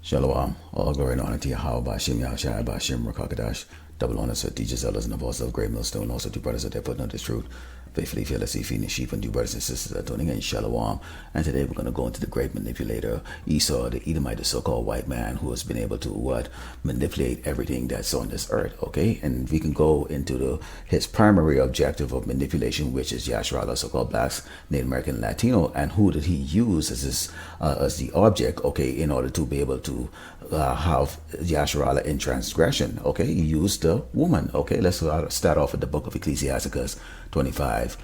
Shalom. All glory and honor to Yahweh, Bashim Yahushai, Bashim Rakakadash. Double honor to teachers, elders, and the voice of Great Millstone. Also to brothers that are putting out this truth. Faithfully, fearlessly feeding the sheep, and you brothers and sisters that are tuning in. Shalom. And today we're going to go into the great manipulator, Esau, the Edomite, the so-called white man who has been able to manipulate everything that's on this earth. Okay, and we can go into his primary objective of manipulation, which is Yasharala, so-called blacks, Native American, Latino, and who did he use as the object? Okay, in order to be able to have Yasharala in transgression. Okay, he used the woman. Okay, let's start off with the book of Ecclesiasticus 25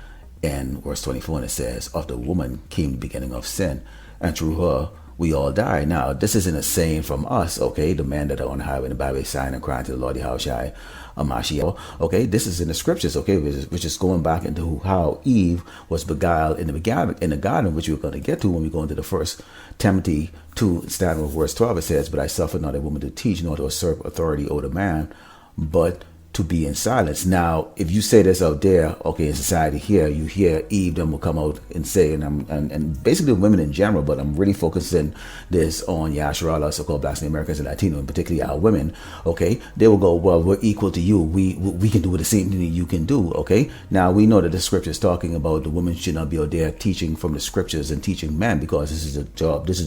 and verse 24, and it says, of the woman came the beginning of sin, and through her we all die. Now, this isn't a saying from us, okay? The men that are on the highway in the Bible sign and crying to the Lord Yahushai, Mashiach. Okay, this is in the scriptures, okay, which is going back into how Eve was beguiled in the garden, which we're going to get to when we go into the first Timothy 2, starting with verse 12. It says, but I suffered not a woman to teach, nor to usurp authority over the man, but to be in silence. Now, if you say this out there, okay, in society here, you hear Eve, then will come out and say, and basically women in general, but I'm really focusing this on Yasharala, so-called blacks and Americans and Latino, and particularly our women, okay, they will go, well, we're equal to you. We can do the same thing that you can do, okay? Now, we know that the scripture is talking about the women should not be out there teaching from the scriptures and teaching men, because this is a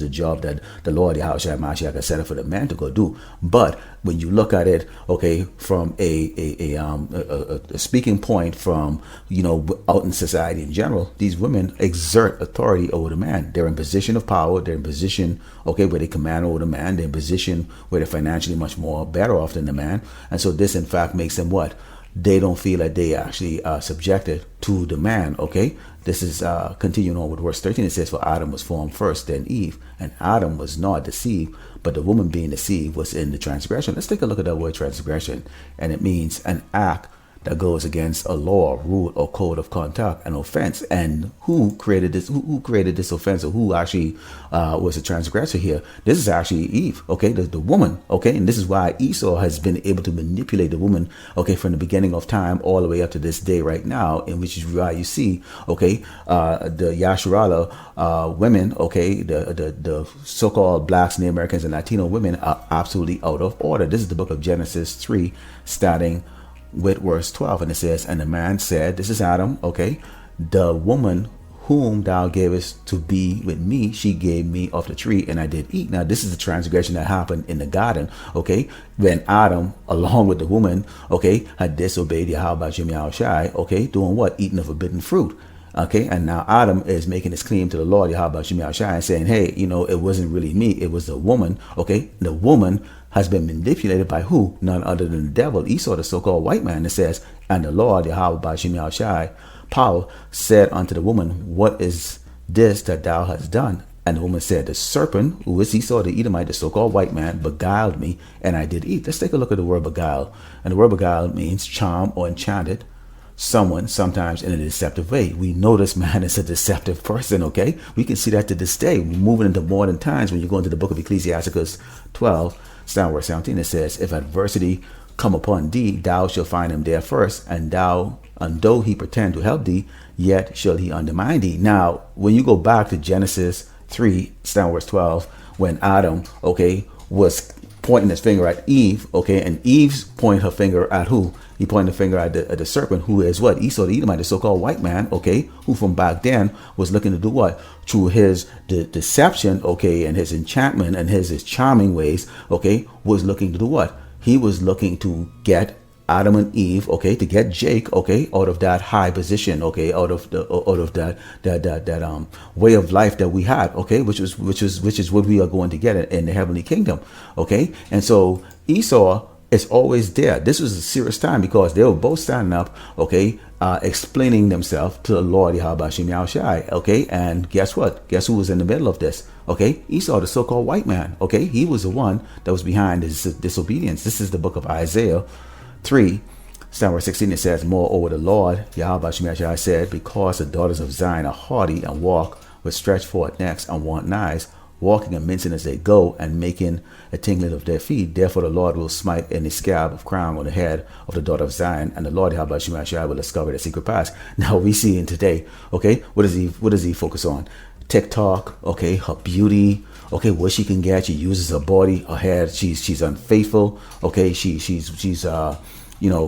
job that the Lord Yahushua Mashiach has set up for the man to go do. But when you look at it, okay, from a speaking point from, out in society in general, these women exert authority over the man. They're in position of power. They're in position, okay, where they command over the man. They're in position where they're financially much more better off than the man. And so this, in fact, makes them what? They don't feel that they actually are subjected to the man, okay? This is continuing on with verse 13. It says, for Adam was formed first, then Eve. And Adam was not deceived, but the woman being deceived was in the transgression. Let's take a look at that word transgression. And it means an act that goes against a law, rule, or code of conduct, an offense. And who created this? Who created this offense, or who actually was a transgressor here? This is actually Eve, okay, the woman, okay. And this is why Esau has been able to manipulate the woman, okay, from the beginning of time all the way up to this day right now, in which is why you see, okay, the Yasharala women, okay, the so-called blacks, Native Americans, and Latino women are absolutely out of order. This is the book of Genesis 3, starting with verse 12, and it says, and the man said, this is Adam, okay, the woman whom thou gavest to be with me, she gave me of the tree, and I did eat. Now, this is the transgression that happened in the garden, okay, when Adam, along with the woman, okay, had disobeyed Yahweh Yahushai, okay, doing what? Eating the forbidden fruit. Okay, and now Adam is making his claim to the Lord Yahweh Yahushai and saying, hey, it wasn't really me, it was the woman. Okay, the woman has been manipulated by who? None other than the devil, Esau, the so-called white man. It says, and the Lord Yahweh Yahushai, power, said unto the woman, what is this that thou hast done? And the woman said, the serpent, who is Esau, the Edomite, the so-called white man, beguiled me, and I did eat. Let's take a look at the word beguile. And the word beguile means charm or enchanted someone, sometimes in a deceptive way. We know this man is a deceptive person, okay? We can see that to this day. We're moving into modern times. When you go into the book of Ecclesiasticus 12, starting verse 17, it says, if adversity come upon thee, thou shalt find him there first, and though he pretend to help thee, yet shall he undermine thee. Now, when you go back to Genesis 3, starting verse 12, when Adam, okay, was pointing his finger at Eve, okay, and Eve's pointing her finger at who? He pointed the finger at the serpent, who is what? Esau, the Edomite, the so-called white man, okay, who from back then was looking to do what? Through his deception, okay, and his enchantment and his charming ways, okay, was looking to do what? He was looking to get Adam and Eve, okay, to get Jake, okay, out of that high position, okay, out of that way of life that we had, okay, which is what we are going to get in the heavenly kingdom, okay. And so Esau is always there. This was a serious time because they were both standing up, okay, explaining themselves to the Lord Yahweh Yahushai, okay. And guess what? Guess who was in the middle of this? Okay, Esau, the so-called white man, okay, he was the one that was behind his disobedience. This is the book of Isaiah 3, starting verse 16. It says, moreover, the Lord Yahweh Yahushai said, because the daughters of Zion are haughty and walk with stretched forth necks and want knives, walking and mincing as they go, and making a tingling of their feet. Therefore the Lord will smite any scab of crown on the head of the daughter of Zion, and the Lord Yahweh will discover the secret past. Now we see in today, okay, what does he focus on? TikTok, okay, her beauty, Okay, what she can get, she uses her body, her head. She's unfaithful. Okay, she's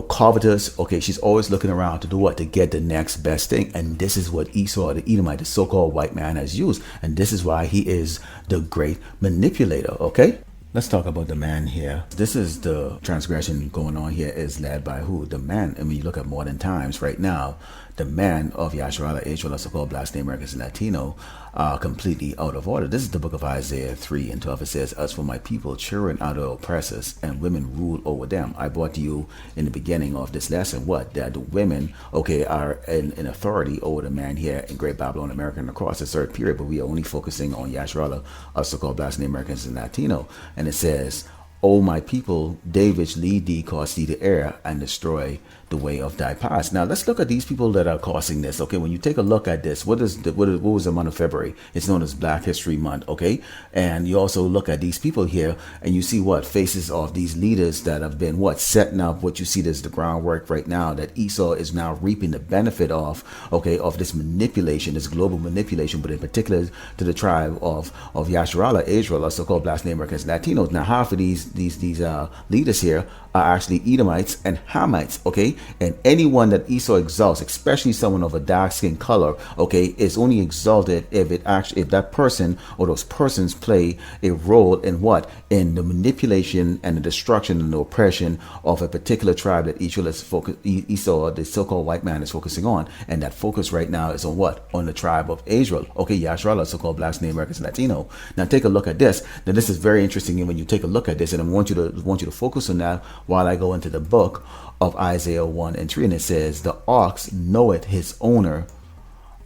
covetous. Okay, she's always looking around to do what? To get the next best thing. And this is what Esau, the Edomite, the so-called white man, has used. And this is why he is the great manipulator. Okay. Let's talk about the man here. This is the transgression going on here is led by who? The man. And when you look at modern times right now, the man of Yasharala, Israel, so-called Black Americans, Latino, are completely out of order. This is the book of Isaiah 3 and 12. It says, as for my people, children are the oppressors, and women rule over them. I brought to you in the beginning of this lesson, what? That the women, okay, are in authority over the man here in Great Babylon, America, and across a certain period, but we are only focusing on Yasharala, so-called Black Americans and Latino. And it says, O my people, David lead thee, cause thee to err, and destroy the way of thy past. Now let's look at these people that are causing this. Okay, when you take a look at this, what was the month of February? It's known as Black History Month. Okay, and you also look at these people here, and you see what faces of these leaders that have been what setting up what you see as the groundwork right now that Esau is now reaping the benefit of. Okay, of this manipulation, this global manipulation, but in particular to the tribe of Yasharala, Israel, or so-called Black Americans, Latinos. Now half of these leaders here are actually Edomites and Hamites. Okay, and anyone that Esau exalts, especially someone of a dark skin color, okay, is only exalted if that person or those persons play a role in what? In the manipulation and the destruction and the oppression of a particular tribe that Esau, the so-called white man, is focusing on. And that focus right now is on what? On the tribe of Israel. Okay, Yasharala, so-called Black Americans, Latino. Now take a look at this. Now this is very interesting, and when you take a look at this, and I want you to focus on that while I go into the book of Isaiah 1 and 3, and it says, the ox knoweth his owner,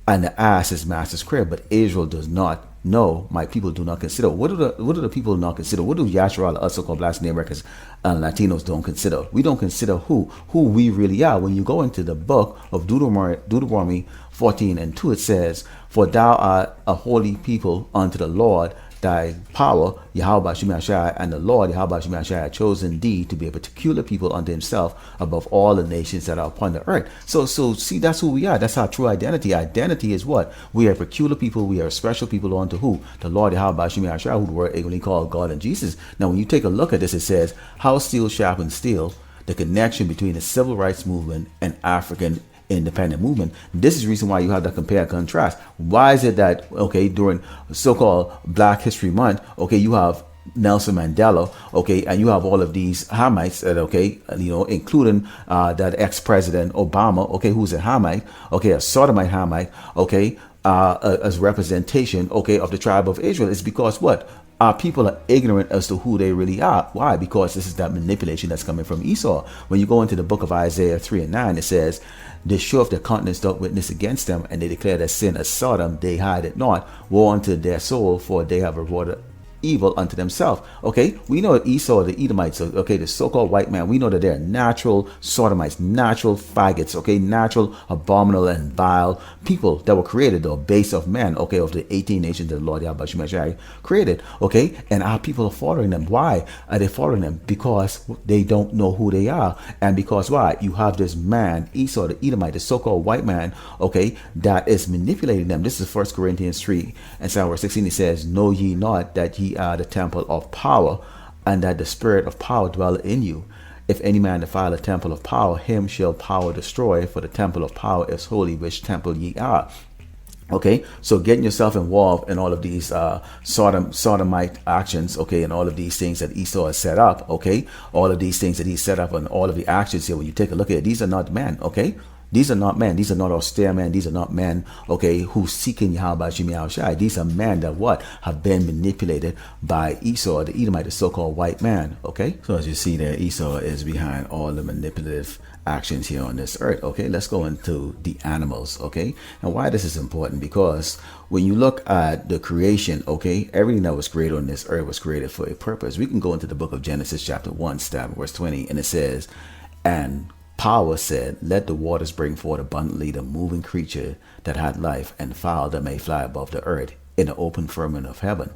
and the ass his master's crib, but Israel does not know, my people do not consider. What do the people not consider? What do Yasharala, us so-called Black Americans and Latinos don't consider? We don't consider who we really are. When you go into the book of Deuteronomy 14 and 2, it says, for thou art a holy people unto the Lord thy power, Yahweh Shemashai, and the Lord Yahweh Shemashai had chosen thee to be a peculiar people unto himself above all the nations that are upon the earth. So see, that's who we are. That's our true identity. Identity is what? We are a peculiar people. We are a special people unto who? The Lord Yahweh Shemashai, who were ignorantly called God and Jesus. Now, when you take a look at this, it says, how steel sharpens steel, the connection between the civil rights movement and African independent movement. This is the reason why you have to compare and contrast. Why is it that, okay, during so-called Black History Month, okay, you have Nelson Mandela, okay, and you have all of these Hamites that, okay, including that ex-president Obama, okay, who's a Hamite, okay, a Sodomite Hamite, okay, as representation, okay, of the tribe of Israel. It's because what? Our people are ignorant as to who they really are. Why? Because this is that manipulation that's coming from Esau. When you go into the book of Isaiah 3 and 9, it says, they show of their countenance doth witness against them, and they declare their sin as Sodom, they hide it not. Woe unto their soul, for they have rewarded evil unto themselves. Okay, we know that Esau, the Edomites, okay, the so-called white man, we know that they're natural sodomites, natural faggots, okay, natural abominable and vile people that were created, though, base of men, okay, of the 18 nations that the Lord Yahweh Shemashai created, okay, and our people are following them. Why are they following them? Because they don't know who they are, and because why? You have this man, Esau, the Edomite, the so-called white man, okay, that is manipulating them. This is 1 Corinthians 3 and verse 16. It says, know ye not that ye are the temple of power, and that the spirit of power dwelleth in you. If any man defile the temple of power, him shall power destroy, for the temple of power is holy, which temple ye are. Okay, so getting yourself involved in all of these sodomite actions, okay, and all of these things that Esau has set up, okay, all of these things that he set up and all of the actions here, when you take a look at it, these are not men, okay? These are not men. These are not austere men. These are not men, okay, who seeking Yahweh Shai. These are men that what? Have been manipulated by Esau, the Edomite, the so-called white man, okay? So as you see there, Esau is behind all the manipulative actions here on this earth, okay? Let's go into the animals, okay? And why this is important, because when you look at the creation, okay, everything that was created on this earth was created for a purpose. We can go into the book of Genesis chapter 1, verse 20, and it says, and Power said, let the waters bring forth abundantly the moving creature that had life, and fowl that may fly above the earth in the open firmament of heaven.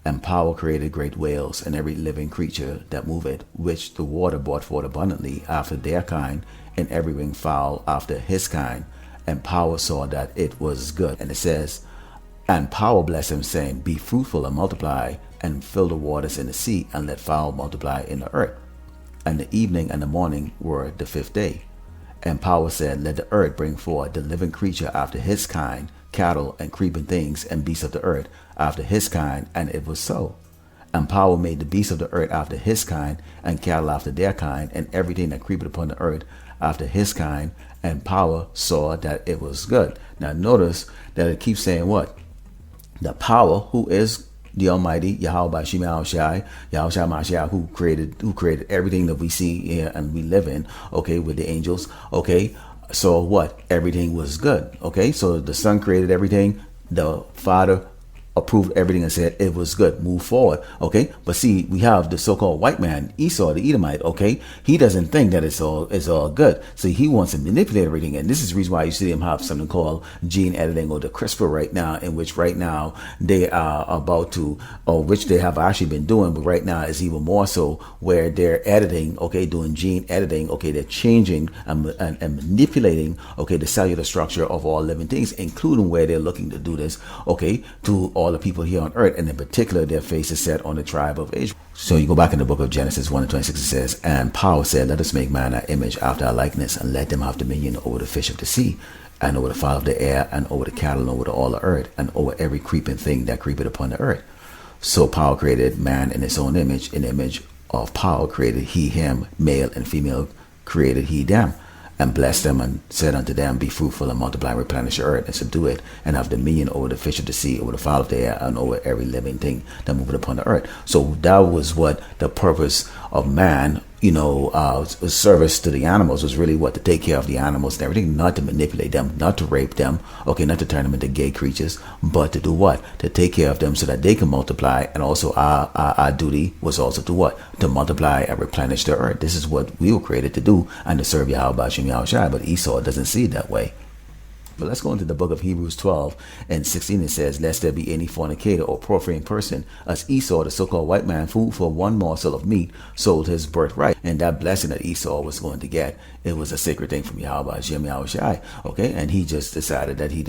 And Power created great whales and every living creature that moveth, which the water brought forth abundantly after their kind, and every winged fowl after his kind. And Power saw that it was good. And it says, And power blessed him, saying, be fruitful and multiply, and fill the waters in the sea, and let fowl multiply in the earth. And the evening and the morning were the fifth day. And power said, let the earth bring forth the living creature after his kind, cattle and creeping things and beasts of the earth after his kind. And it was so. And power made the beasts of the earth after his kind, and cattle after their kind, and everything that creepeth upon the earth after his kind. And power saw that it was good. Now notice that it keeps saying what? The power, who is the Almighty, Yahweh Shai, Yahweh Mashiach, who created everything that we see here and we live in, okay, with the angels, okay. So what? Everything was good, okay. So the Son created everything, the Father approved everything and said it was good, move forward, okay. But see, we have the so-called white man, Esau the Edomite, okay. He doesn't think that it's all good. So he wants to manipulate everything, and this is the reason why you see him have something called gene editing, or the CRISPR right now, in which right now they are about to, or which they have actually been doing, but right now is even more so, where they're editing, okay, doing gene editing, okay, they're changing and manipulating, okay, the cellular structure of all living things, including where they're looking to do this, okay, to all the people here on earth, and in particular their face is set on the tribe of Israel. So you go back in the book of Genesis 1:26, it says, and power said, let us make man our image after our likeness, and let them have dominion over the fish of the sea, and over the fowl of the air, and over the cattle, and over all the earth, and over every creeping thing that creepeth upon the earth. So power created man in his own image. In the image of power created he him, male and female created he them. And blessed them, and said unto them, be fruitful and multiply, and replenish the earth, and subdue it, and have dominion over the fish of the sea, over the fowl of the air, and over every living thing that moveth upon the earth. So that was what the purpose of man, service to the animals was really what? To take care of the animals and everything, not to manipulate them, not to rape them, okay, not to turn them into gay creatures, but to do what? To take care of them so that they can multiply. And also our duty was also to what? To multiply and replenish the earth. This is what we were created to do, and to serve Yahweh Shai. But Esau doesn't see it that way. But let's go into the book of Hebrews 12:16. It says, lest there be any fornicator or profane person, as Esau, the so-called white man, who for one morsel of meat sold his birthright. And that blessing that Esau was going to get, it was a sacred thing from Yahweh Shai, okay. And he just decided that he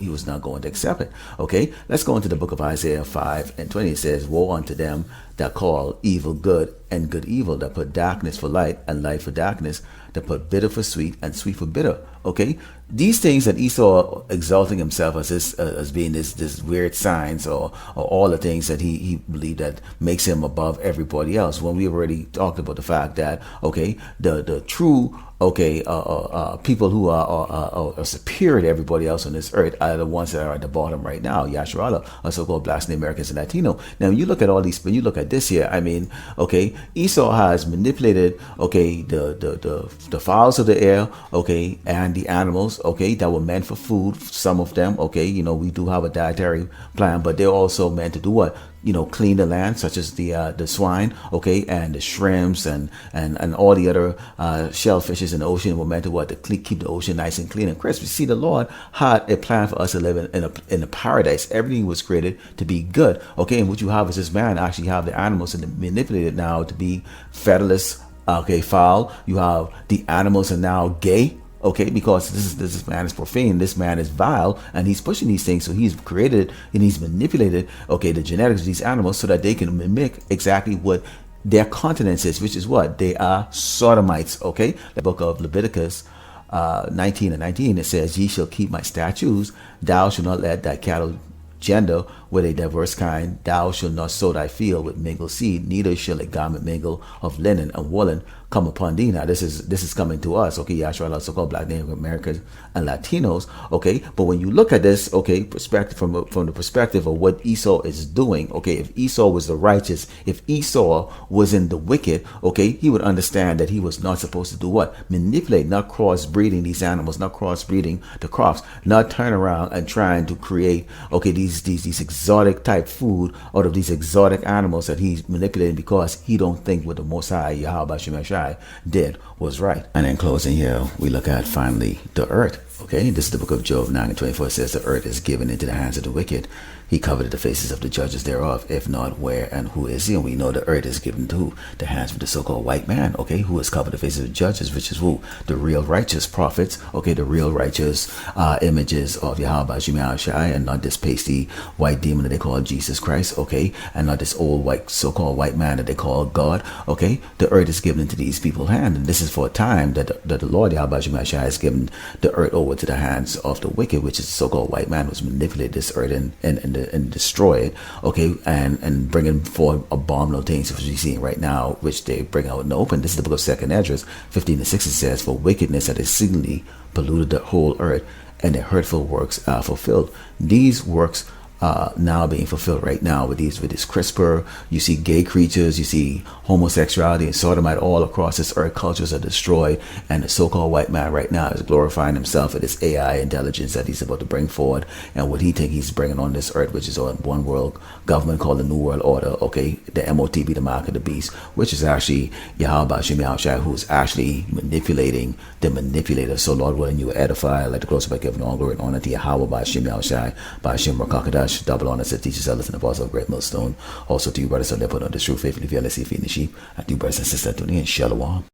was not going to accept it, okay. Let's go into the book of Isaiah 5:20. It says, woe unto them that call evil good and good evil, that put darkness for light and light for darkness, that put bitter for sweet and sweet for bitter. Okay, these things that Esau exalting himself as being this weird signs, or all the things that he believed that makes him above everybody else. When we already talked about the fact that, okay, the true, okay, people who are superior to everybody else on this earth are the ones that are at the bottom right now. Yasharala, or so-called Blacks, Americans, and Latino. Now, when you look at all these, when you look at this here, I mean, okay, Esau has manipulated, okay, the fowls of the air, okay, and the animals, okay, that were meant for food. Some of them, okay, we do have a dietary plan, but they're also meant to do what? Clean the land, such as the swine, okay, and the shrimps and all the other shellfishes in the ocean were meant to what? To keep the ocean nice and clean and crisp. You see, the Lord had a plan for us to live in a paradise. Everything was created to be good, okay. And what you have is this man actually have the animals and manipulated now to be featherless, okay, foul. You have the animals are now gay. Okay, because this man is profane, this man is vile, and he's pushing these things. So he's created and he's manipulated, okay, the genetics of these animals so that they can mimic exactly what their continence is, which is what? They are sodomites, okay? The book of Leviticus 19:19, it says, ye shall keep my statutes, thou shalt not let thy cattle gender with a diverse kind, thou shalt not sow thy field with mingled seed, neither shall a garment mingle of linen and woolen come upon thee. Now this is coming to us, okay, Yahshua, so-called Black, Native Americans and Latinos, okay. But when you look at this, okay, perspective from the perspective of what Esau is doing, okay, if Esau was the righteous, if Esau was in the wicked, okay, he would understand that he was not supposed to do what? Manipulate, not cross-breeding these animals, not cross-breeding the crops, not turn around and trying to create, okay, these exotic type food out of these exotic animals that he's manipulating, because he don't think what the Most High Yahweh Shai did was right. And in closing here, we look at finally the earth. Okay, this is the book of Job 9 and 24. It says, the earth is given into the hands of the wicked. He covered the faces of the judges thereof. If not, where and who is he? And we know the earth is given to the hands of the so-called white man, okay, who has covered the faces of the judges, which is who? The real righteous prophets, okay, the real righteous images of Yahweh Shai, and not this pasty white demon that they call Jesus Christ, okay, and not this old white so-called white man that they call God, okay. The earth is given into these people's hands, and this is for a time that the Lord Yahweh Shai has given the earth over to the hands of the wicked, which is the so-called white man, who's manipulated this earth and destroy it, okay, and bringing forth abominable things, which we see right now, which they bring out in the open. This is the book of 2nd Esdras 15 and 16 says, for wickedness that exceedingly polluted the whole earth, and their hurtful works are fulfilled. These works now being fulfilled right now with this CRISPR. You see gay creatures, you see homosexuality and sodomite all across this earth. Cultures are destroyed, and the so-called white man right now is glorifying himself for this AI intelligence that he's about to bring forward, and what he think he's bringing on this earth, which is on one world government called the New World Order, okay, the MOTB, the mark of the beast, which is actually Yahweh Shai, who's actually manipulating the manipulator. So Lord willing, you edify, like the close by giving all glory and honor to Yahweh by Shai, by Shem Rakakadash, double honor to teachers, elders, and apostles of Great Millstone. Also to you, brothers, so they put on the true faithfully, fearlessly feeding the sheep. And to you, brothers and sisters, tuning in. Shalom.